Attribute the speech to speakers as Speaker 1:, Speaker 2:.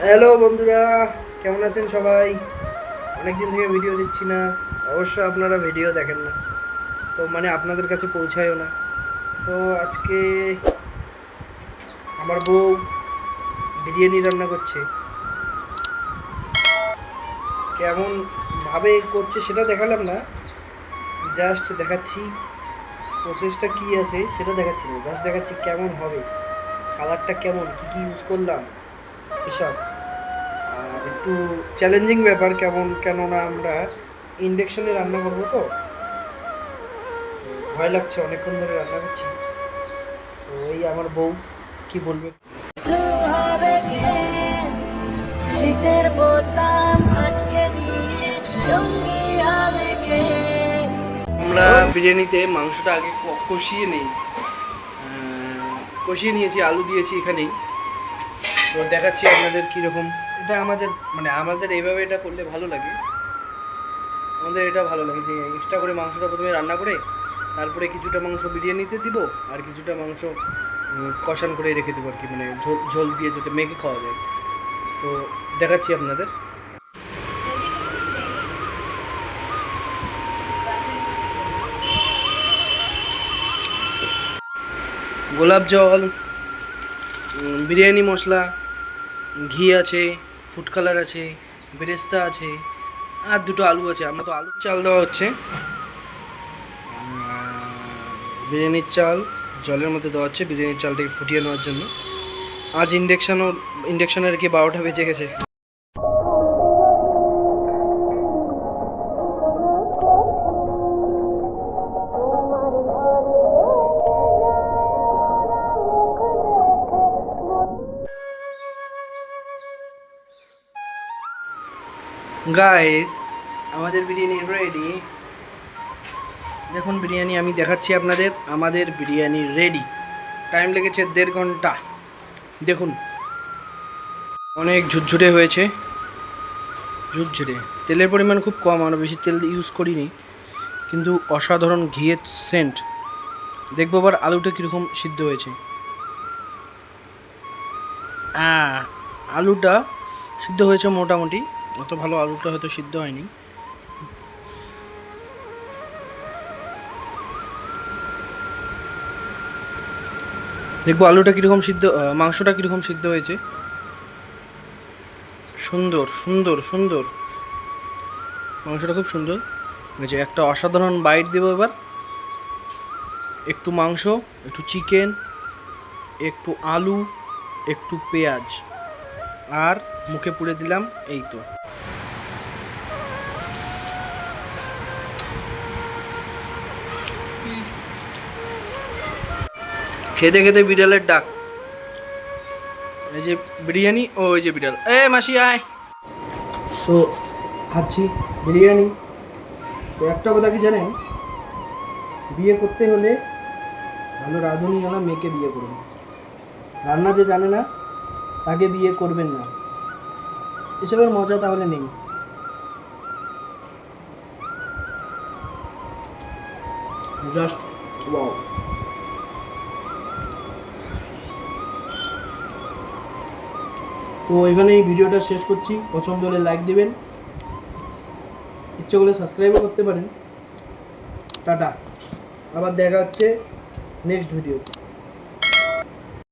Speaker 1: Hello বন্ধুরা, কেমন আছেন সবাই? অনেকদিন থেকে ভিডিও দিচ্ছি না। অবশ্য আপনারা ভিডিও দেখেন না, তো মানে আপনাদের কাছে পৌঁছায়ও না। তো আজকে আমার বউ বিরিয়ানি রান্না করছে। কেমন ভাবে করছে সেটা দেখালাম না, জাস্ট দেখাচ্ছি প্রসেসটা কী আছে সেটা দেখাচ্ছি না, জাস্ট দেখাচ্ছি কেমন হবে, কালারটা কেমন, কী কী ইউজ করলাম এসব। আর একটু চ্যালেঞ্জিং ব্যাপার, কেননা আমরা ইন্ডাকশনে রান্না করবো, তো ভয় লাগছে, অনেকক্ষণ ধরে রান্না করছি। তো এই আমার বউ কি বলবে। আমরা বিরিয়ানিতে মাংসটা আগে কষিয়ে নিই, কষিয়ে নিয়েছি, আলু দিয়েছি এখানেই। তো দেখাচ্ছি আপনাদের কীরকম। এটা আমাদের এইভাবে এটা করলে ভালো লাগে, আমাদের এটা ভালো লাগে যে এক্সট্রা করে মাংসটা প্রথমে রান্না করে তারপরে কিছুটা মাংস বিরিয়ানিতে দিব, আর কিছুটা মাংস কষান করে রেখে দেবো আর কি, মানে ঝোল ঝোল দিয়ে যাতে মেখে খাওয়া যায়। তো দেখাচ্ছি আপনাদের। গোলাপ জল, বিরিয়ানি মশলা, ঘি আছে, ফুড কালার আছে, বেরেস্তা আছে, আর দুটো আলু আছে। আমরা তো আলুর চাল দেওয়া হচ্ছে, বিরিয়ানির চাল জলের মধ্যে দেওয়া হচ্ছে বিরিয়ানির চালটাকে ফুটিয়ে নেওয়ার জন্য। আজ ইন্ডাকশনের কি 12টা বেজে গেছে। গাইস, আমাদের বিরিয়ানি রেডি। দেখুন বিরিয়ানি আমি দেখাচ্ছি আপনাদের, আমাদের বিরিয়ানি রেডি। টাইম লেগেছে 1.5 ঘন্টা। দেখুন অনেক ঝুরঝুরে হয়েছে, ঝুরঝুরে। তেলের পরিমাণ খুব কম, আমরা বেশি তেল ইউজ করিনি, কিন্তু অসাধারণ ঘিয়ের সেন্ট। দেখবো আবার আলুটা কীরকম সিদ্ধ হয়েছে। আলুটা সিদ্ধ হয়েছে মোটামুটি, অত ভালো আলুটা হয়তো সিদ্ধ হয়নি। দেখবো আলুটা কীরকম সিদ্ধ, মাংসটা কীরকম সিদ্ধ হয়েছে। সুন্দর সুন্দর সুন্দর, মাংসটা খুব সুন্দর হয়েছে। একটা অসাধারণ বাইট দেবো এবার। একটু মাংস, একটু চিকেন, একটু আলু, একটু পেঁয়াজ, আর মুখে পুড়ে দিলাম। এই তো খেতে খেতে বিড়ালের ডাক। এই যে বিরিয়ানি, ও ওই যে বিড়াল, এ মাসি আয়। তো খাচ্ছি বিরিয়ানি। তো একটা কথা কি জানেন, বিয়ে করতে হলে ভালো রাঁধুনিওয়ালা মেয়েকে বিয়ে করুন। রান্না যে জানে না তাকে বিয়ে করবেন না, এসবের মজা তাহলে নেই। Just wow. তো এখানে এই ভিডিওটা শেষ করছি। পছন্দ হলে লাইক দেবেন, ইচ্ছে করলে সাবস্ক্রাইবও করতে পারেন। টাটা, আবার দেখা হচ্ছে নেক্সট ভিডিওতে।